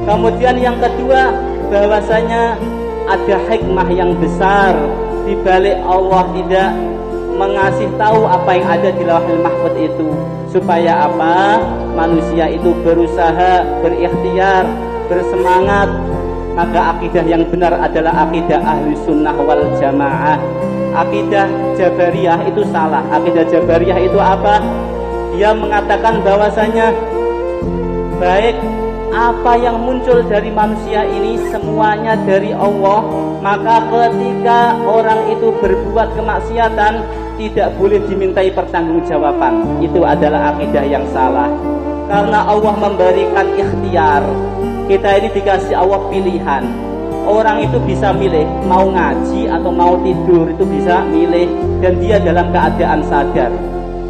Kemudian yang kedua, bahwasanya ada hikmah yang besar di balik Allah tidak mengasih tahu apa yang ada di Lauhul Mahfuz itu, supaya apa? Manusia itu berusaha, berikhtiar, bersemangat. Maka akidah yang benar adalah akidah ahli sunnah wal jamaah. Akidah Jabariyah itu salah. Akidah Jabariyah itu apa? Dia mengatakan bahwasanya baik apa yang muncul dari manusia ini semuanya dari Allah. Maka ketika orang itu berbuat kemaksiatan, tidak boleh dimintai pertanggungjawaban. Itu adalah akidah yang salah. Karena Allah memberikan ikhtiar. Kita ini dikasih Allah pilihan. Orang itu bisa milih mau ngaji atau mau tidur, itu bisa milih, dan dia dalam keadaan sadar.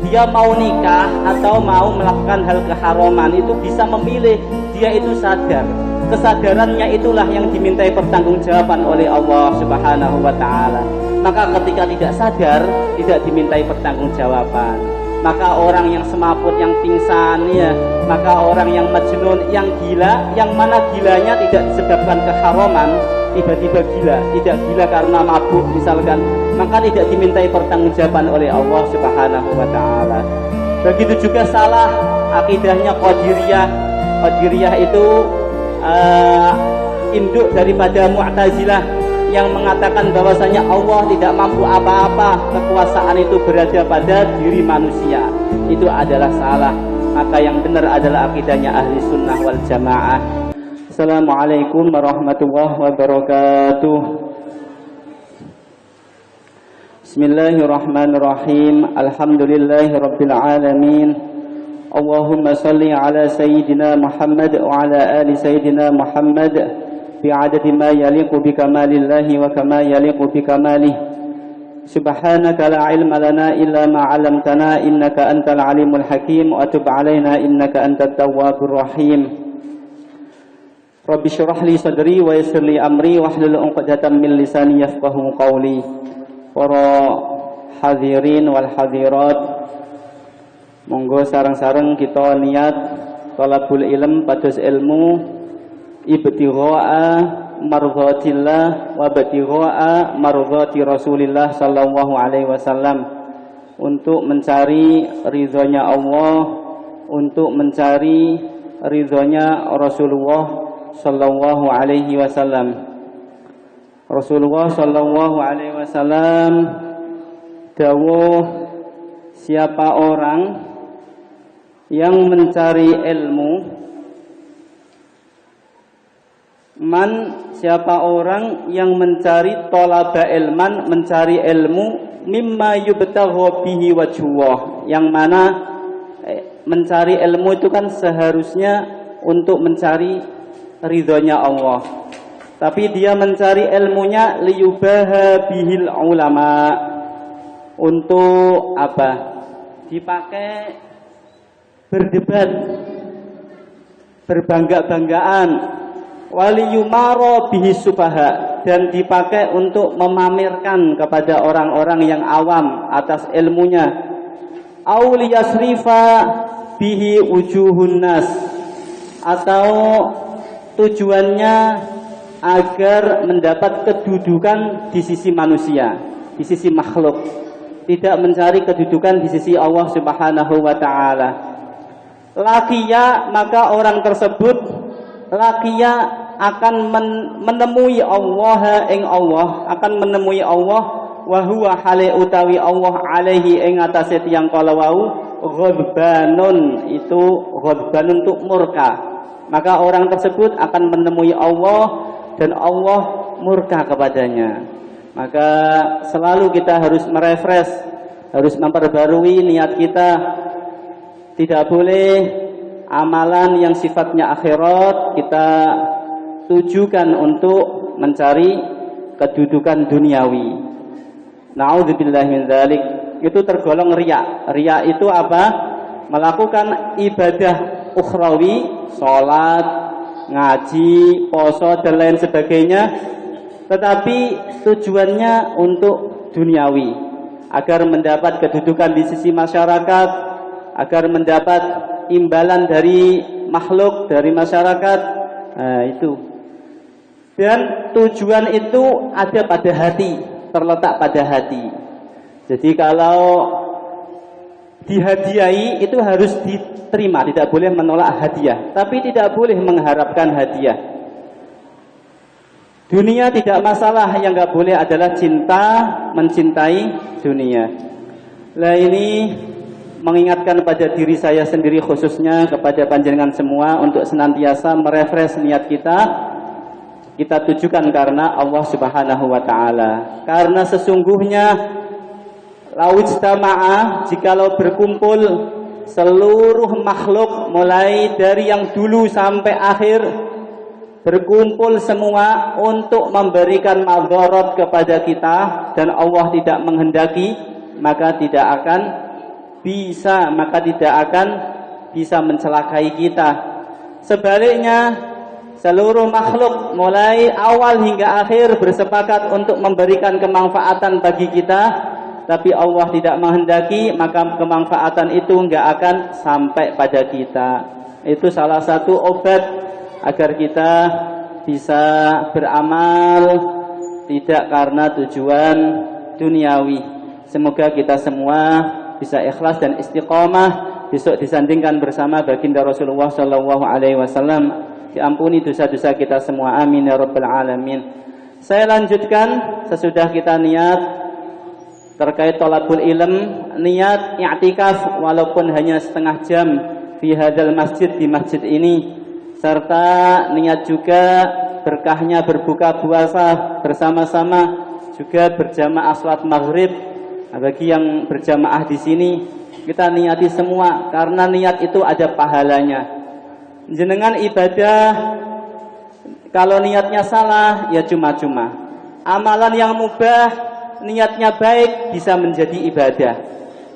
Dia mau nikah atau mau melakukan hal keharaman, itu bisa memilih, dia itu sadar. Kesadarannya itulah yang dimintai pertanggungjawaban oleh Allah Subhanahu wa ta'ala. Maka ketika tidak sadar, tidak dimintai pertanggungjawaban. Maka orang yang semaput, yang pingsan, ya, maka orang yang majnun, yang gila, yang mana gilanya tidak disebabkan keharaman, tiba-tiba gila, tidak gila karena mabuk misalkan, maka tidak dimintai pertanggungjawaban oleh Allah Subhanahu wa ta'ala. Begitu juga salah akidahnya Qadiriyah. Qadiriyah itu induk daripada Mu'tazilah yang mengatakan bahwasanya Allah tidak mampu apa-apa, kekuasaan itu berada pada diri manusia. Itu adalah salah. Maka yang benar adalah akidahnya ahli sunnah wal jamaah. Assalamualaikum warahmatullahi wabarakatuh. Bismillahirrahmanirrahim. Alhamdulillahi rabbil alamin. Allahumma salli ala sayyidina Muhammad wa ala ali sayyidina Muhammad بعدد ما يليق بكمال الله وكما يليق بكماله سبحانك لا علم لنا إلا ما علمتنا إنك أنت العليم الحكيم وأتب علينا إنك أنت التواب الرحيم رب اشرح لي صدري ويسر لي أمري واحلل عقدة من لساني يفقهوا قولي. Para hadirin wal hadirat, monggo sareng-sareng kita niat thalabul ilm, pados ilmu, ibtigha'a mardhatillah wa ibtigha'a mardhati Rasulillah sallallahu alaihi wasallam, untuk mencari ridhonya Allah, untuk mencari ridhonya Rasulullah sallallahu alaihi wasallam. Rasulullah sallallahu alaihi wasallam dawuh, siapa orang yang mencari ilmu, siapa orang yang mencari tolaba ilman, mencari ilmu, mimma yubtagha bihi wajhullah, yang mana mencari ilmu itu kan seharusnya untuk mencari ridhonya Allah, tapi dia mencari ilmunya liyubaha bihil ulama, untuk apa? Dipakai berdebat, berbangga-banggaan, waliyumaro bihi sufaha, dan dipakai untuk memamerkan kepada orang-orang yang awam atas ilmunya, auliyasrifa bihi wujuhun nas, atau tujuannya agar mendapat kedudukan di sisi manusia, di sisi makhluk, tidak mencari kedudukan di sisi Allah Subhanahu wa ta'ala. Lakiya, maka orang tersebut lakiya akan menemui Allah, ing Allah akan menemui Allah, wa huwa hale utawi Allah alaihi ing atase tiyang kala wau ghadbanun, itu ghadbanun untuk murka. Maka orang tersebut akan menemui Allah dan Allah murka kepadanya. Maka selalu kita harus merefresh, harus memperbarui niat kita. Tidak boleh amalan yang sifatnya akhirat kita tujukan untuk mencari kedudukan duniawi. Na'udzubillahi min dzalik. Itu tergolong riya. Riya itu apa? Melakukan ibadah ukhrawi, salat, ngaji, poso dan lain sebagainya, tetapi tujuannya untuk duniawi, agar mendapat kedudukan di sisi masyarakat, agar mendapat imbalan dari makhluk, dari masyarakat, Nah, itu. Dan tujuan itu ada pada hati, terletak pada hati. Jadi kalau dihadiahi itu harus diterima, tidak boleh menolak hadiah, tapi tidak boleh mengharapkan hadiah. Dunia tidak masalah, yang nggak boleh adalah cinta, mencintai dunia. Nah, ini mengingatkan pada diri saya sendiri, khususnya kepada panjenengan semua, untuk senantiasa merefresh niat kita tujukan karena Allah Subhanahu wa taala. Karena sesungguhnya laujtama'ah, jikalau berkumpul seluruh makhluk mulai dari yang dulu sampai akhir, berkumpul semua untuk memberikan madharat kepada kita dan Allah tidak menghendaki, maka tidak akan bisa mencelakai kita. Sebaliknya, seluruh makhluk mulai awal hingga akhir bersepakat untuk memberikan kemanfaatan bagi kita, tapi Allah tidak menghendaki, maka kemanfaatan itu enggak akan sampai pada kita. Itu salah satu obat agar kita bisa beramal tidak karena tujuan duniawi. Semoga kita semua bisa ikhlas dan istiqomah, besok disandingkan bersama baginda Rasulullah sallallahu alaihi wasallam. Diampuni dosa-dosa kita semua, amin ya rabbal alamin. Saya lanjutkan sesudah kita niat terkait thalabul ilm, niat i'tikaf walaupun hanya setengah jam di hadal masjid, di masjid ini, serta niat juga berkahnya berbuka puasa bersama-sama, juga berjamaah salat maghrib. Bagi yang berjamaah di sini, kita niati semua karena niat itu ada pahalanya. Jenengan ibadah kalau niatnya salah ya cuma-cuma. Amalan yang mubah niatnya baik bisa menjadi ibadah.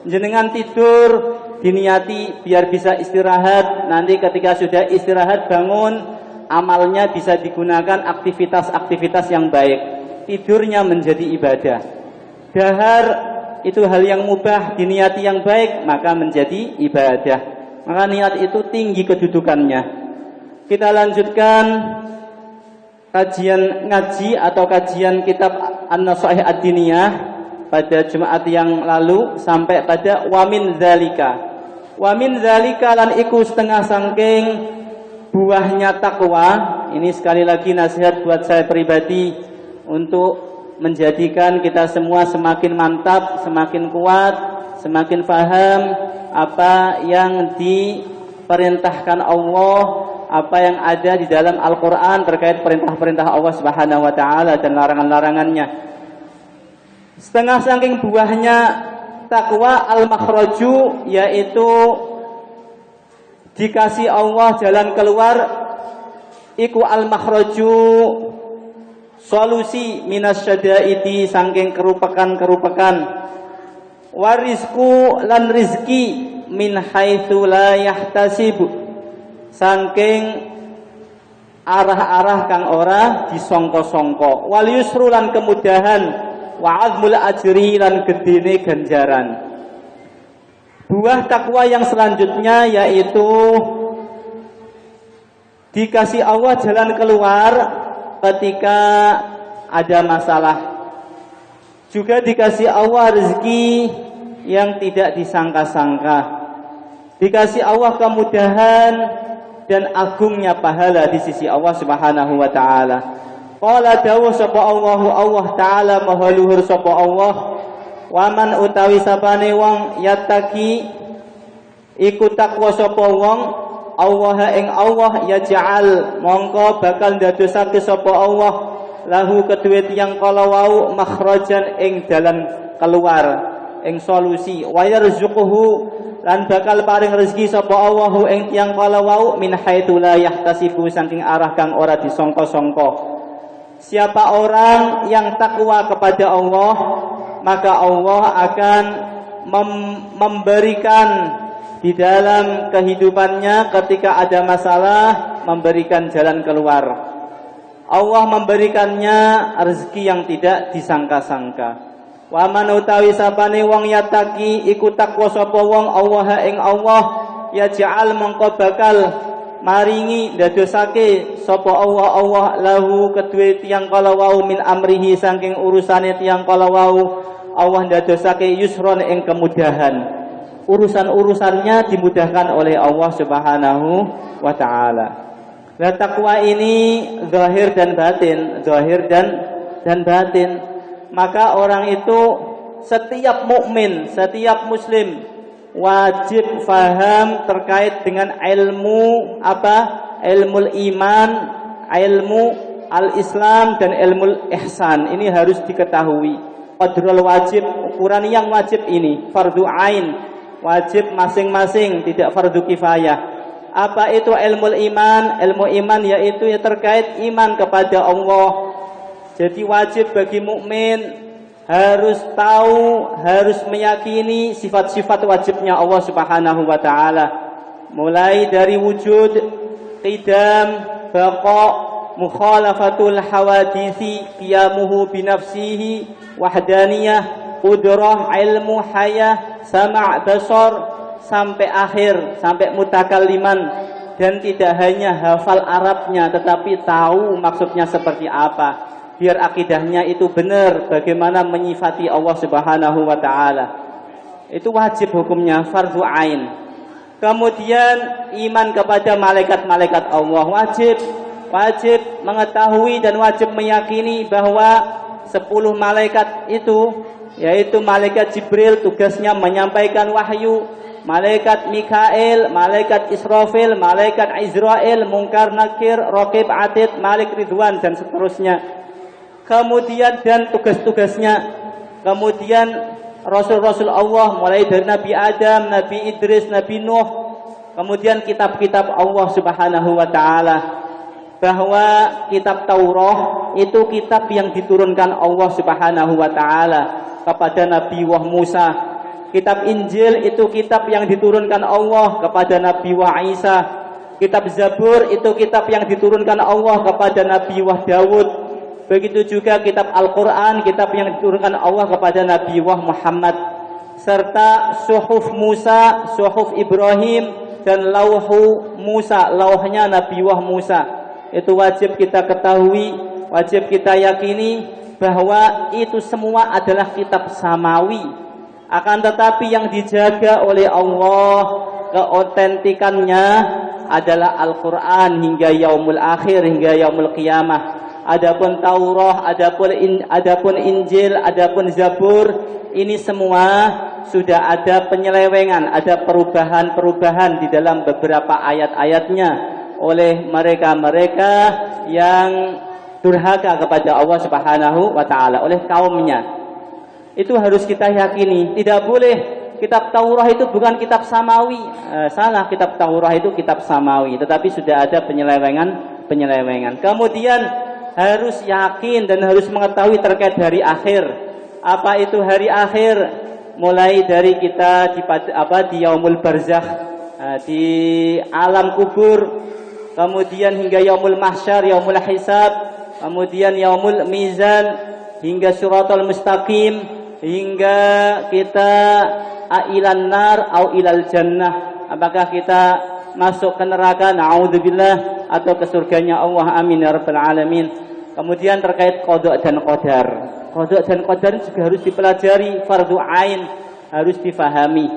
Jenengan tidur diniati biar bisa istirahat, nanti ketika sudah istirahat bangun, amalnya bisa digunakan aktivitas-aktivitas yang baik. Tidurnya menjadi ibadah. Dahar itu hal yang mubah, diniati yang baik maka menjadi ibadah. Maka niat itu tinggi kedudukannya. Kita lanjutkan kajian ngaji atau kajian kitab An-Nasaih Ad-Diniyah pada Jumat yang lalu sampai pada wamin dzalika. Wamin dzalika lan iku setengah sangking buahnya takwa. Ini sekali lagi nasihat buat saya pribadi untuk menjadikan kita semua semakin mantap, semakin kuat, semakin faham apa yang diperintahkan Allah, apa yang ada di dalam Al-Quran terkait perintah-perintah Allah Subhanahu wa ta'ala dan larangan-larangannya. Setengah saking buahnya takwa al-makhraju, yaitu dikasih Allah jalan keluar, iku al-makhraju solusi minasyadaiti saking kerupakan-kerupakan, warizku lan rizki min haitsu la yahtasib saking arah-arah kang ora disangka-sangka, wal yusru lan kemudahan, wa azmul ajri lan gedene ganjaran. Buah takwa yang selanjutnya yaitu dikasih Allah jalan keluar ketika ada masalah. Juga dikasih Allah rezeki yang tidak disangka-sangka. Dikasih Allah kemudahan dan agungnya pahala di sisi Allah Subhanahu wa taala. Qala dawu sapa Allah taala maha luhur sapa Allah, wa man utawi sapane wong yattaqi iku takwa sapa wong Allah ing Allah yaj'al mongko bakal ndadosake sapa Allah lahu kedue tiyang kala wau makhrajan ing dalan keluar, ing solusi, wa yarzuquhu lan bakal paring rezeki sapa Allahu ing tiyang kala wau min haitsu la yahtasibu saking arah kang ora disangka-sangka. Siapa orang yang takwa kepada Allah, maka Allah akan memberikan di dalam kehidupannya ketika ada masalah, memberikan jalan keluar. Allah memberikannya rezeki yang tidak disangka-sangka. Wa man utawi sapane wong yataki iku takwa sapa wong Allah ing Allah, ya ja'al mongko bakal maringi ndadosake sapa Allah lahu kedue tiyang kala wau min amrihi saking urusane tiyang kala wau Allah ndadosake yusron ing kemudahan. Urusan-urusannya dimudahkan oleh Allah Subhanahu wa taala. Nah, takwa ini zahir dan batin, zahir dan batin. Maka orang itu setiap mukmin, setiap muslim wajib faham terkait dengan ilmu apa? Ilmu iman, ilmu al-Islam dan ilmu ihsan. Ini harus diketahui. Qadrul wajib, ukuran yang wajib ini fardu ain, wajib masing-masing, tidak fardu kifayah. Apa itu ilmu iman? Ilmu iman yaitu yang terkait iman kepada Allah. Jadi wajib bagi mukmin harus tahu, harus meyakini sifat-sifat wajibnya Allah Subhanahu wa taala. Mulai dari wujud, qidam, baqa, mukhalafatul hawadisi, qiyamuhu binafsihi, wahdaniyah, qudrah, ilmu, hayah, sama' basar, sampai akhir, sampai mutakalliman. Dan tidak hanya hafal Arabnya, tetapi tahu maksudnya seperti apa. Biar akidahnya itu benar, bagaimana menyifati Allah Subhanahu wa taala. Itu wajib hukumnya, fardhu ain. Kemudian iman kepada malaikat-malaikat Allah wajib mengetahui dan wajib meyakini bahwa 10 malaikat itu, yaitu malaikat Jibril tugasnya menyampaikan wahyu, malaikat Mikail, malaikat Israfil, malaikat Izrail, Munkar Nakir, Raqib Atid, Malik Ridwan dan seterusnya. Kemudian dan tugas-tugasnya, kemudian Rasul-Rasul Allah mulai dari Nabi Adam, Nabi Idris, Nabi Nuh, kemudian kitab-kitab Allah Subhanahu wa taala. Bahwa kitab Taurat itu kitab yang diturunkan Allah Subhanahu wa taala kepada Nabi Musa. Kitab Injil itu kitab yang diturunkan Allah kepada Nabi Isa. Kitab Zabur itu kitab yang diturunkan Allah kepada Nabi Dawud. Begitu juga kitab Al-Quran, kitab yang diturunkan Allah kepada Nabi Muhammad. Serta suhuf Musa, suhuf Ibrahim, dan lauhu Musa, lauhnya Nabi Musa. Itu wajib kita ketahui, wajib kita yakini bahwa itu semua adalah kitab samawi. Akan tetapi yang dijaga oleh Allah keotentikannya adalah Al-Quran hingga yaumul akhir, hingga yaumul qiyamah. Adapun Taurat, adapun Injil, adapun Zabur, ini semua sudah ada penyelewengan, ada perubahan-perubahan di dalam beberapa ayat-ayatnya oleh mereka-mereka yang durhaka kepada Allah Subhanahu wa taala, oleh kaumnya. Itu harus kita yakini. Tidak boleh kitab Taurat itu bukan kitab samawi. Salah, kitab Taurat itu kitab samawi, tetapi sudah ada penyelewengan. Kemudian harus yakin dan harus mengetahui terkait hari akhir. Apa itu hari akhir? Mulai dari kita di yaumul barzakh, di alam kubur, kemudian hingga yaumul mahsyar, yaumul hisab, kemudian yaumul mizan, hingga suratul mustaqim, hingga kita ailan nar au ilal jannah. Apakah kita masuk ke neraka, na'udzubillah, atau ke surganya Allah, amin ya rabbal alamin. Kemudian terkait qada dan qadar. Qada dan qadar juga harus dipelajari, fardu ain, harus difahami.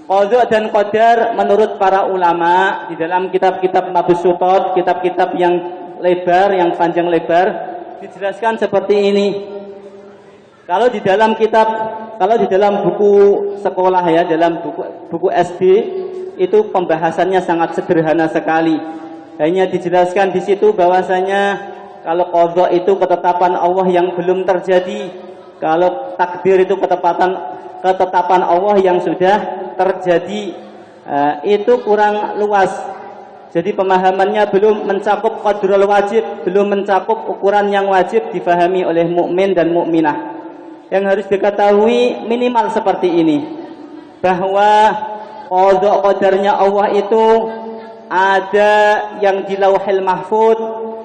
Qada dan qadar menurut para ulama di dalam kitab-kitab mabsutat, kitab-kitab yang lebar, yang panjang lebar, dijelaskan seperti ini. Kalau di dalam buku sekolah ya, dalam buku SD itu pembahasannya sangat sederhana sekali. Hanya dijelaskan di situ bahwasanya kalau qadha itu ketetapan Allah yang belum terjadi, kalau takdir itu ketetapan Allah yang sudah terjadi. Itu kurang luas. Jadi pemahamannya belum mencakup qadrul wajib, belum mencakup ukuran yang wajib difahami oleh mukmin dan mukminah. Yang harus diketahui minimal seperti ini, bahwa qadha qadarnya Allah itu ada yang di Lauhil Mahfuz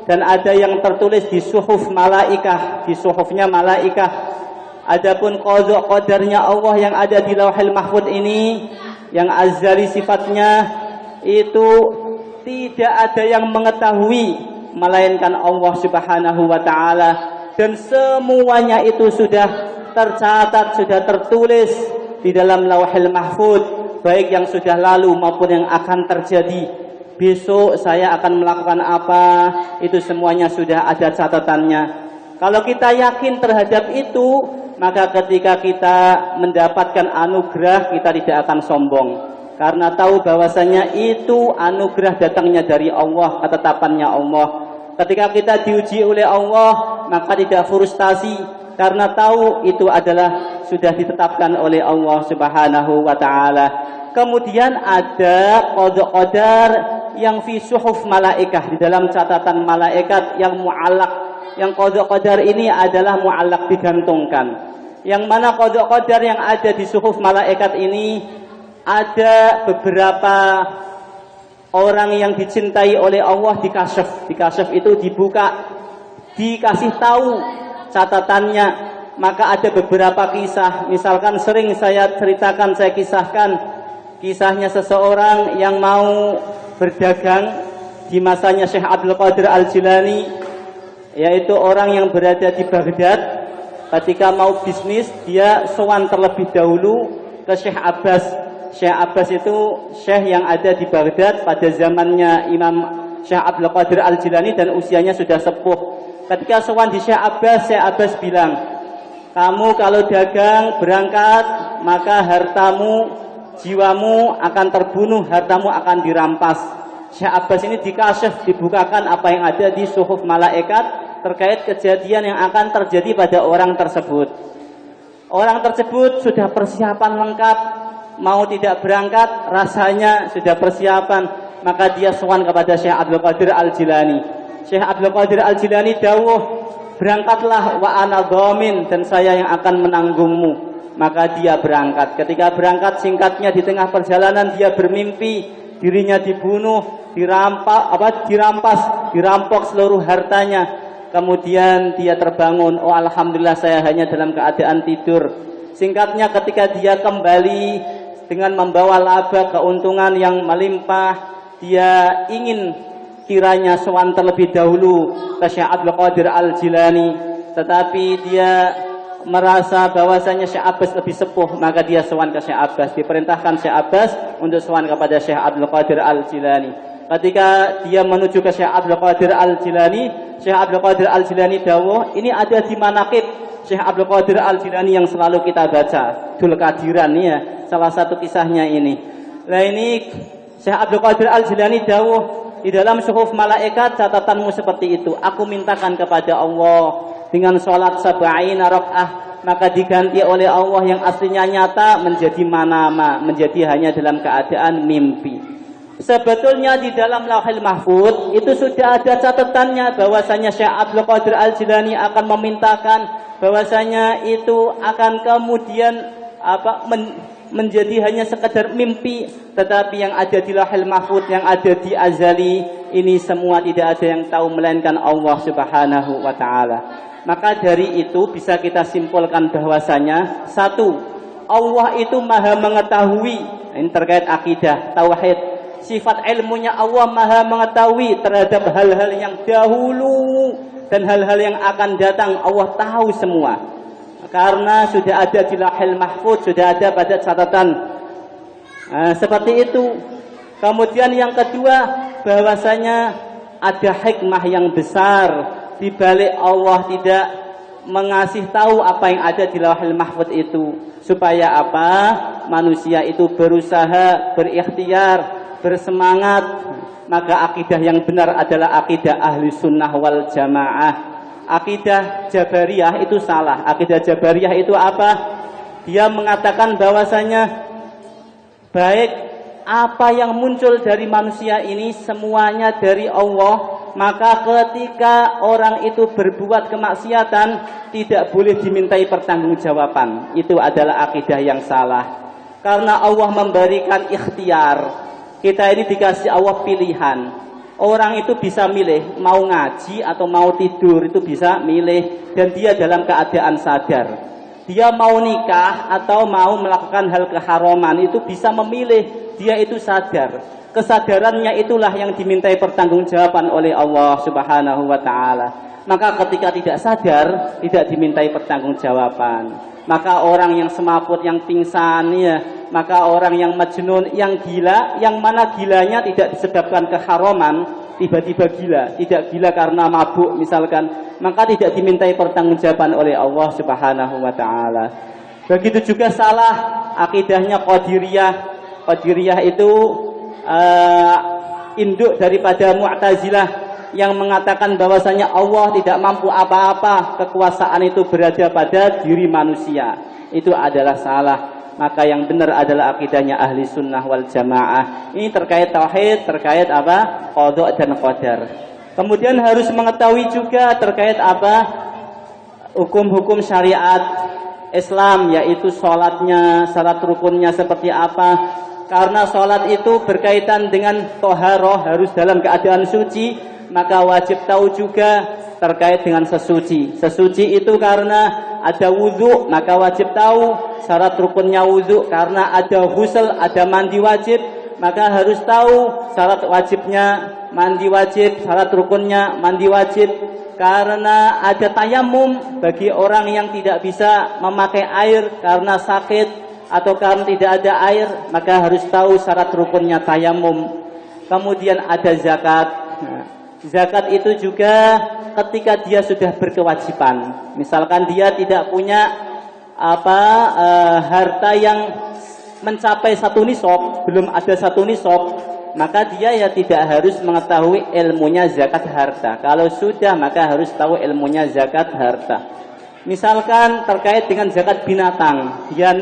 dan ada yang tertulis di suhuf malaikah, di suhufnya malaikah. Adapun qadha qadarnya Allah yang ada di Lauhil Mahfuz ini, yang azali sifatnya, itu tidak ada yang mengetahui melainkan Allah Subhanahu wa taala, dan semuanya itu sudah tercatat, sudah tertulis di dalam Lauhul Mahfuz, baik yang sudah lalu maupun yang akan terjadi. Besok saya akan melakukan apa, itu semuanya sudah ada catatannya. Kalau kita yakin terhadap itu, maka ketika kita mendapatkan anugerah, kita tidak akan sombong, karena tahu bahwasanya itu anugerah datangnya dari Allah, ketetapannya Allah. Ketika kita diuji oleh Allah, maka tidak frustasi, karena tahu itu adalah sudah ditetapkan oleh Allah Subhanahu wa taala. Kemudian ada qada-qadar yang fi suhuf malaikah, di dalam catatan malaikat yang mu'allaq. Yang qada-qadar ini adalah mu'allaq, digantungkan. Yang mana qada-qadar yang ada di suhuf malaikat ini, ada beberapa orang yang dicintai oleh Allah dikasyaf. Dikasyaf itu dibuka, dikasih tahu catatannya. Maka ada beberapa kisah, misalkan sering saya ceritakan, saya kisahkan kisahnya seseorang yang mau berdagang di masanya Syekh Abdul Qadir Al-Jilani, yaitu orang yang berada di Baghdad. Ketika mau bisnis, dia sowan terlebih dahulu ke Syekh Abbas. Syekh Abbas itu syekh yang ada di Baghdad pada zamannya Imam Syekh Abdul Qadir Al-Jilani, dan usianya sudah sepuh. Ketika sowan di Syekh Abbas bilang, kamu kalau dagang berangkat, maka hartamu, jiwamu akan terbunuh, hartamu akan dirampas. Syekh Abbas ini dikasyaf, dibukakan apa yang ada di suhuf malaikat terkait kejadian yang akan terjadi pada orang tersebut. Orang tersebut sudah persiapan lengkap, mau tidak berangkat, rasanya sudah persiapan, maka dia sowan kepada Syekh Abdul Qadir Al-Jilani. Syekh Abdul Qadir Al-Jilani dawuh, berangkatlah wa ana dhamin, dan saya yang akan menanggungmu. Maka dia berangkat. Ketika berangkat, singkatnya, di tengah perjalanan dia bermimpi dirinya dibunuh, dirampok seluruh hartanya. Kemudian dia terbangun, oh alhamdulillah saya hanya dalam keadaan tidur. Singkatnya, ketika dia kembali dengan membawa laba keuntungan yang melimpah, dia ingin kiranya sowan terlebih dahulu ke Syekh Abdul Qadir Al-Jilani, tetapi dia merasa bahwasanya Syekh Abbas lebih sepuh, maka dia sowan ke Syekh Abbas. Diperintahkan Syekh Abbas untuk sowan kepada Syekh Abdul Qadir Al-Jilani. Ketika dia menuju ke Syekh Abdul Qadir Al-Jilani, Syekh Abdul Qadir Al-Jilani dawuh, ini ada di manaqib Syekh Abdul Qadir Al-Jilani yang selalu kita baca, Dul Qadiran, ya, salah satu kisahnya ini. Nah, ini Syekh Abdul Qadir Al-Jilani dawuh, di dalam suhuf malaikat catatanmu seperti itu. Aku mintakan kepada Allah dengan sholat sab'ina rak'ah, maka diganti oleh Allah yang aslinya nyata menjadi manama, menjadi hanya dalam keadaan mimpi. Sebetulnya di dalam Lauhul Mahfuz itu sudah ada catatannya bahwasanya Syekh Abdul Qadir Al-Jilani akan memintakan bahwasanya itu akan kemudian menjadi hanya sekedar mimpi, tetapi yang ada di Lauhul Mahfuz, yang ada di azali, ini semua tidak ada yang tahu melainkan Allah Subhanahu wa taala. Maka dari itu bisa kita simpulkan bahwasanya, satu, Allah itu Maha mengetahui. Ini terkait akidah tauhid. Sifat ilmunya Allah Maha mengetahui terhadap hal-hal yang dahulu dan hal-hal yang akan datang. Allah tahu semua, karena sudah ada di Lauhul Mahfuz, sudah ada pada catatan. Seperti itu. Kemudian yang kedua, bahwasanya ada hikmah yang besar di balik Allah tidak mengasih tahu apa yang ada di Lauhul Mahfuz itu, supaya apa? Manusia itu berusaha, berikhtiar, bersemangat. Maka akidah yang benar adalah akidah ahli sunnah wal jamaah. Akidah Jabariyah itu salah. Akidah Jabariyah itu apa? Dia mengatakan bahwasanya baik apa yang muncul dari manusia ini semuanya dari Allah. Maka ketika orang itu berbuat kemaksiatan, tidak boleh dimintai pertanggungjawaban. Itu adalah akidah yang salah. Karena Allah memberikan ikhtiar. Kita ini dikasih Allah pilihan. Orang itu bisa milih mau ngaji atau mau tidur, itu bisa milih, dan dia dalam keadaan sadar. Dia mau nikah atau mau melakukan hal keharaman itu bisa memilih, dia itu sadar. Kesadarannya itulah yang dimintai pertanggungjawaban oleh Allah Subhanahu wa taala. Maka ketika tidak sadar, tidak dimintai pertanggungjawaban. Maka orang yang semaput, yang pingsan ya, maka orang yang majnun, yang gila, yang mana gilanya tidak disebabkan keharaman, tiba-tiba gila, tidak gila karena mabuk misalkan, maka tidak dimintai pertanggungjawaban oleh Allah Subhanahu wa taala. Begitu juga salah akidahnya Qadiriyah. Qadiriyah itu induk daripada Mu'tazilah yang mengatakan bahwasanya Allah tidak mampu apa-apa, kekuasaan itu berada pada diri manusia. Itu adalah salah. Maka yang benar adalah akidahnya ahli sunnah wal jamaah. Ini terkait tauhid, terkait apa? Qadha dan qadar. Kemudian harus mengetahui juga terkait apa? Hukum-hukum syariat Islam, yaitu sholatnya, syarat rukunnya seperti apa. Karena sholat itu berkaitan dengan toharoh, harus dalam keadaan suci. Maka wajib tahu juga terkait dengan sesuci. Sesuci itu karena ada wudhu, maka wajib tahu syarat rukunnya wudhu. Karena ada ghusl, ada mandi wajib, maka harus tahu syarat wajibnya mandi wajib, syarat rukunnya mandi wajib. Karena ada tayamum bagi orang yang tidak bisa memakai air karena sakit atau karena tidak ada air, maka harus tahu syarat rukunnya tayamum. Kemudian ada zakat. Zakat itu juga ketika dia sudah berkewajiban. Misalkan dia tidak punya harta yang mencapai 1 nisab, belum ada 1 nisab, maka dia ya tidak harus mengetahui ilmunya zakat harta. Kalau sudah, maka harus tahu ilmunya zakat harta. Misalkan terkait dengan zakat binatang, dia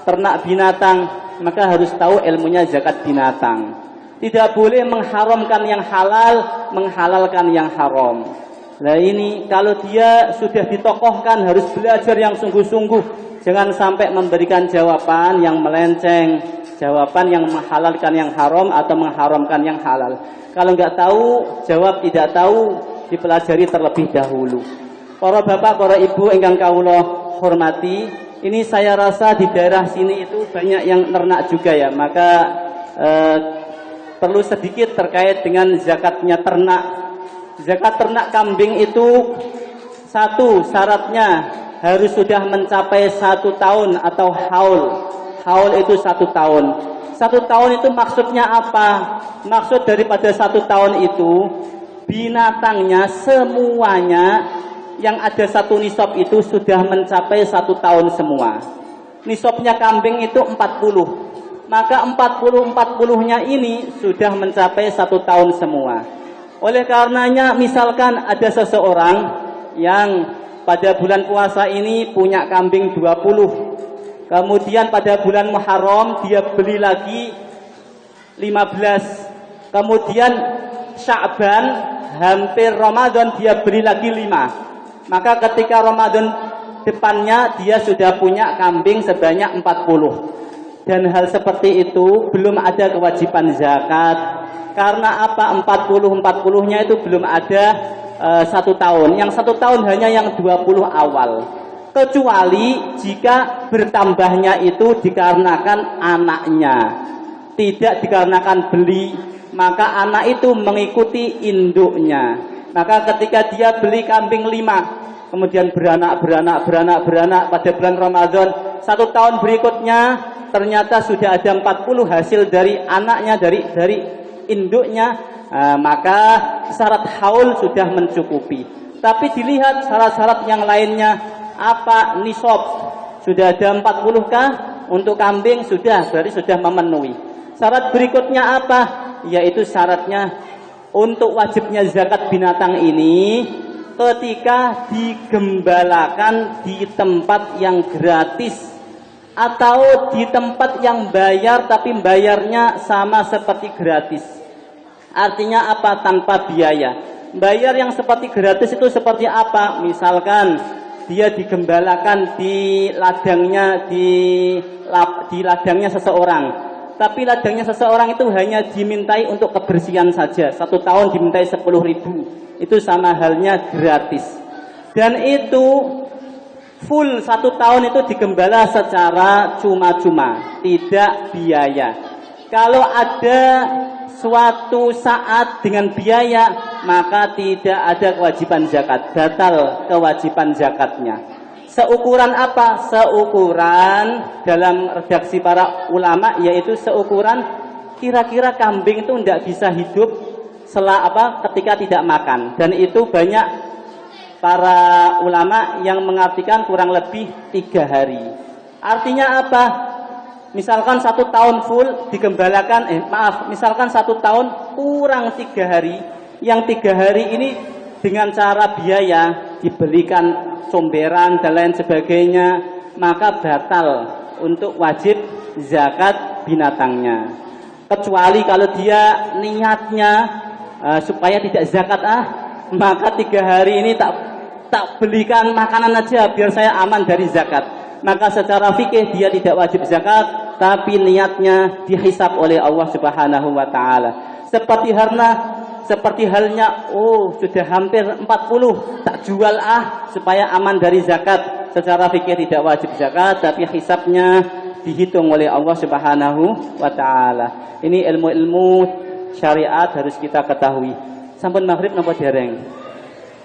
ternak binatang, maka harus tahu ilmunya zakat binatang. Tidak boleh mengharamkan yang halal, menghalalkan yang haram. Nah ini kalau dia sudah ditokohkan harus belajar yang sungguh-sungguh. Jangan sampai memberikan jawaban yang melenceng, jawaban yang menghalalkan yang haram atau mengharamkan yang halal. Kalau nggak tahu, jawab tidak tahu, dipelajari terlebih dahulu. Para bapak, para ibu ingkang kawula hormati, ini saya rasa di daerah sini itu banyak yang ternak juga ya. Maka perlu sedikit terkait dengan zakatnya ternak. Zakat ternak kambing itu satu syaratnya harus sudah mencapai 1 tahun atau haul. Haul itu 1 tahun. 1 tahun itu maksudnya apa? Maksud daripada 1 tahun itu binatangnya semuanya yang ada 1 nisab itu sudah mencapai 1 tahun semua. Nisabnya kambing itu 40. Maka 40-40-nya ini sudah mencapai 1 tahun semua. Oleh karenanya misalkan ada seseorang yang pada bulan puasa ini punya kambing 20. Kemudian pada bulan Muharram dia beli lagi 15. Kemudian Sya'ban hampir Ramadan dia beli lagi 5. Maka ketika Ramadan depannya dia sudah punya kambing sebanyak 40. Dan hal seperti itu belum ada kewajiban zakat. Karena apa? 40-40-nya itu belum ada 1 tahun. Yang 1 tahun hanya yang 20 awal. Kecuali jika bertambahnya itu dikarenakan anaknya, tidak dikarenakan beli, maka anak itu mengikuti induknya. Maka ketika dia beli kambing 5, kemudian beranak pada bulan Ramadan, 1 tahun berikutnya ternyata sudah ada 40 hasil dari anaknya, dari induknya, maka syarat haul sudah mencukupi. Tapi dilihat syarat-syarat yang lainnya, apa? Nisab sudah ada 40kah? Untuk kambing sudah, berarti sudah memenuhi. Syarat berikutnya apa? Yaitu syaratnya untuk wajibnya zakat binatang ini ketika digembalakan di tempat yang gratis atau di tempat yang bayar tapi bayarnya sama seperti gratis. Artinya apa? Tanpa biaya. Bayar yang seperti gratis itu seperti apa? Misalkan dia digembalakan di ladangnya di ladangnya seseorang. Tapi ladangnya seseorang itu hanya dimintai untuk kebersihan saja. 1 tahun dimintai 10.000. Itu sama halnya gratis. Dan itu full 1 tahun itu digembala secara cuma-cuma, tidak biaya. Kalau ada suatu saat dengan biaya, maka tidak ada kewajiban zakat, batal kewajiban zakatnya. Seukuran apa? Seukuran dalam redaksi para ulama, yaitu seukuran kira-kira kambing itu tidak bisa hidup ketika tidak makan. Dan itu banyak para ulama yang mengartikan kurang lebih 3 hari. Artinya apa? Misalkan 1 tahun full digembalakan, misalkan 1 tahun kurang 3 hari. Yang 3 hari ini dengan cara biaya dibelikan comberan dan lain sebagainya, maka batal untuk wajib zakat binatangnya. Kecuali kalau dia niatnya supaya tidak zakat, maka 3 hari ini tak belikan makanan aja biar saya aman dari zakat. Maka secara fikih dia tidak wajib zakat, tapi niatnya dihisab oleh Allah Subhanahu wa taala. Seperti halnya, sudah hampir 40, tak jual supaya aman dari zakat. Secara fikih tidak wajib zakat, tapi hisabnya dihitung oleh Allah Subhanahu wa taala. Ini ilmu-ilmu syariat harus kita ketahui. Sampun maghrib napa dereng?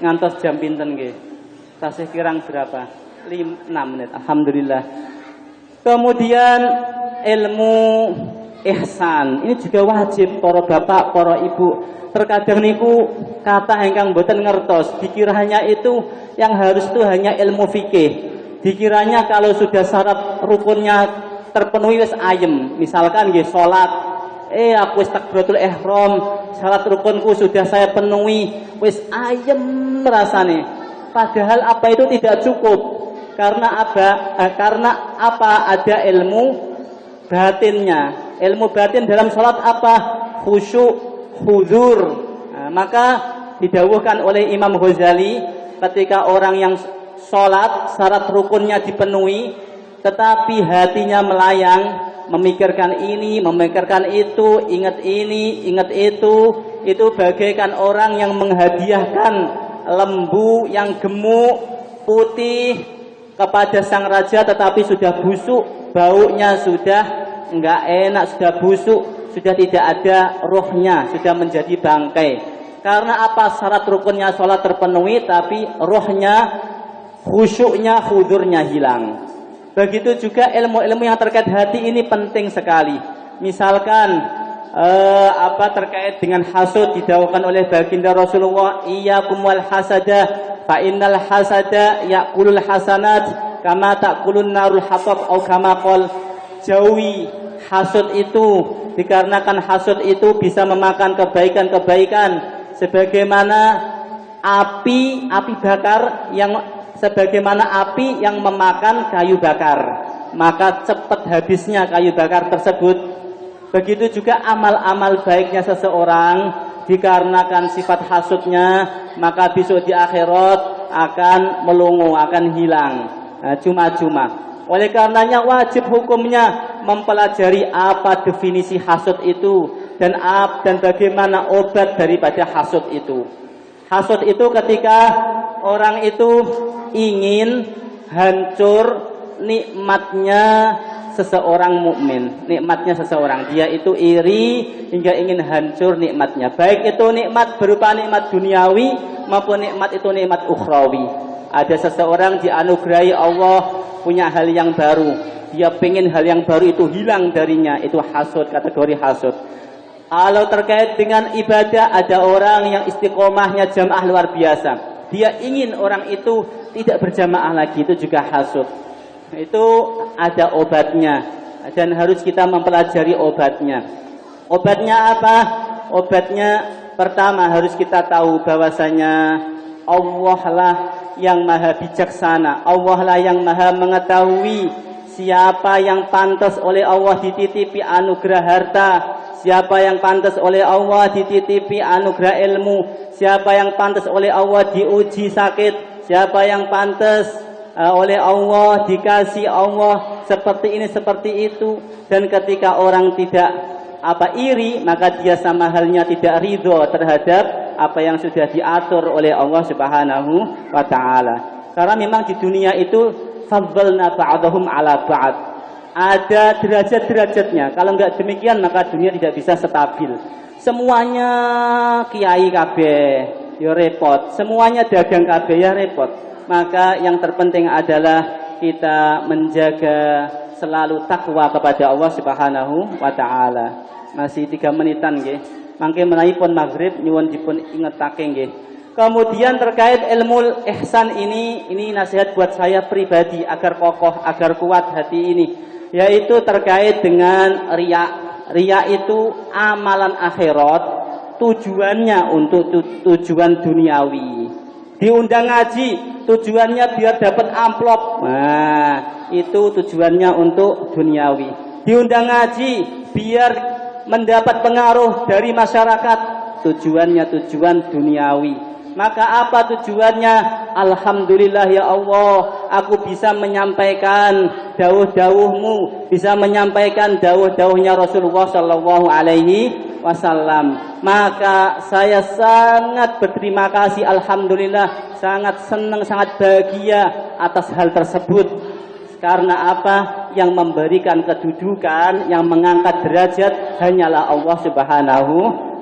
Ngantos jam pinten nggih? Tasih kirang berapa? 6 menit. Alhamdulillah. Kemudian ilmu ihsan. Ini juga wajib para bapak, para ibu. Terkadang niku kata ingkang mboten ngertos, dikiranya itu yang harus itu hanya ilmu fikih. Dikiranya kalau sudah syarat rukunnya terpenuhi wis ayem. Misalkan nggih salat, aku wis takbiratul ihram, syarat rukunku sudah saya penuhi, wis ayem rasane. Padahal apa itu tidak cukup. Karena apa? Ada ilmu batinnya. Ilmu batin dalam salat apa? Khusyuk, hudzur. Maka didawuhkan oleh Imam Ghazali, ketika orang yang sholat syarat rukunnya dipenuhi tetapi hatinya melayang, memikirkan ini, memikirkan itu, ingat ini, ingat itu bagaikan orang yang menghadiahkan lembu yang gemuk, putih kepada sang raja tetapi sudah busuk, baunya sudah enggak enak, sudah busuk, sudah tidak ada rohnya, sudah menjadi bangkai. Karena apa? Syarat rukunnya sholat terpenuhi, tapi rohnya, khusyuknya, hudurnya hilang. Begitu juga ilmu-ilmu yang terkait hati ini penting sekali. Misalkan terkait dengan hasud, didawuhkan oleh baginda Rasulullah, iyyakum wal hasada fa innal hasada ya'kulul hasanat kama ta'kulun narul hatab atau kama qol. Jauhi hasud itu, dikarenakan hasud itu bisa memakan kebaikan-kebaikan sebagaimana api bakar sebagaimana api yang memakan kayu bakar, maka cepat habisnya kayu bakar tersebut. Begitu juga amal-amal baiknya seseorang, dikarenakan sifat hasudnya, maka besok di akhirat akan melongo, akan hilang, cuma-cuma. Oleh karenanya wajib hukumnya mempelajari apa definisi hasud itu dan bagaimana obat daripada hasud itu. Hasud itu ketika orang itu ingin hancur nikmatnya seseorang mukmin, nikmatnya seseorang, dia itu iri hingga ingin hancur nikmatnya, baik itu nikmat berupa nikmat duniawi maupun nikmat itu nikmat ukhrawi. Ada seseorang dianugerahi Allah punya hal yang baru, dia pengen hal yang baru itu hilang darinya, itu hasud, kategori hasud. Kalau terkait dengan ibadah, ada orang yang istiqomahnya jamaah luar biasa, dia ingin orang itu tidak berjamaah lagi, itu juga hasud. Itu ada obatnya dan harus kita mempelajari obatnya. Obatnya apa? Obatnya pertama harus kita tahu bahwasanya Allah lah yang maha bijaksana, Allah lah yang maha mengetahui siapa yang pantas oleh Allah dititipi anugerah harta, siapa yang pantas oleh Allah dititipi anugerah ilmu, siapa yang pantas oleh Allah diuji sakit, siapa yang pantas oleh Allah dikasih Allah seperti ini seperti itu. Dan ketika orang tidak iri, maka dia sama halnya tidak ridho terhadap apa yang sudah diatur oleh Allah Subhanahu wa taala. Karena memang di dunia itu faddalna ba'dahum 'ala ba'd. Ada derajat-derajatnya. Kalau enggak demikian maka dunia tidak bisa stabil. Semuanya kiai kabeh ya repot, semuanya dagang kabeh ya repot. Maka yang terpenting adalah kita menjaga selalu takwa kepada Allah Subhanahu wa taala. Masih 3 menitan nggih. Mangke menawi pun maghrib nyuwun dipun ingetake nggih. Kemudian terkait ilmu ihsan ini nasihat buat saya pribadi agar kokoh, agar kuat hati ini, yaitu terkait dengan riya. Riya itu amalan akhirat, tujuannya untuk tujuan duniawi. Diundang ngaji, tujuannya biar dapat amplop. Nah, itu tujuannya untuk duniawi. Diundang ngaji biar mendapat pengaruh dari masyarakat, tujuannya tujuan duniawi. Maka apa tujuannya? Alhamdulillah ya Allah, aku bisa menyampaikan dawuh-dawuhmu, bisa menyampaikan dawuh-dawuhnya Rasulullah Shallallahu Alaihi Wasallam. Maka saya sangat berterima kasih, alhamdulillah, sangat senang, sangat bahagia atas hal tersebut. Karena apa? Yang memberikan kedudukan, yang mengangkat derajat hanyalah Allah Subhanahu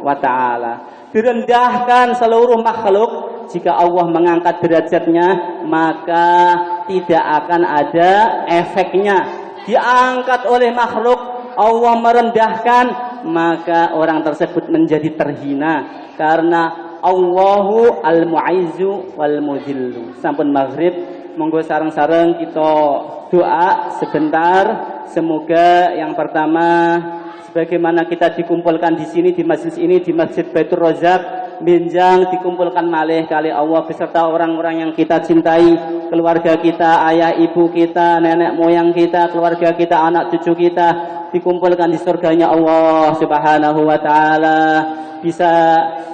wa ta'ala. Direndahkan seluruh makhluk, jika Allah mengangkat derajatnya maka tidak akan ada efeknya. Diangkat oleh makhluk, Allah merendahkan, maka orang tersebut menjadi terhina. Karena Allahu al-mu'izzu wal mudhillu. Sampun maghrib, monggo sareng-sareng kita doa sebentar. Semoga yang pertama, sebagaimana kita dikumpulkan di sini, di masjid ini, di Masjid Baitur Razak, benjang dikumpulkan malih kali Allah beserta orang-orang yang kita cintai, keluarga kita, ayah ibu kita, nenek moyang kita, keluarga kita, anak cucu kita, dikumpulkan di surganya Allah Subhanahu wa taala, bisa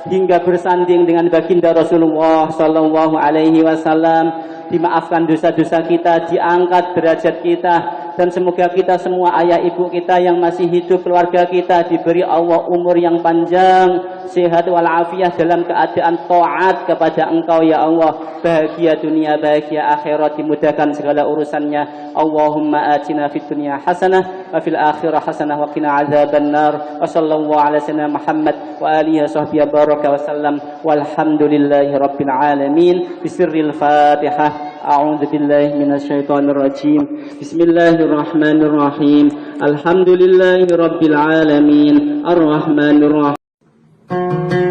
hingga bersanding dengan baginda Rasulullah sallallahu alaihi wasallam, dimaafkan dosa-dosa kita, diangkat derajat kita, dan semoga kita semua, ayah ibu kita yang masih hidup, keluarga kita, diberi Allah umur yang panjang, sehat walafiat, dalam keadaan taat kepada Engkau ya Allah, bahagia dunia, bahagia akhirat, dimudahkan segala urusannya. Allahumma atina fid dunya hasanah wa fil akhirah hasanah wa qina azabannar. Wa sallallahu ala sayyidina Muhammad wa alihi wa sahbihi baraka wa sallam. Walhamdulillahi rabbil alamin. Bisirril Fatihah. A'udzu billahi minasyaitonir rajim. Bismillahirrahmanirrahim. Alhamdulillahi rabbil alamin. Arrahmanir rahim.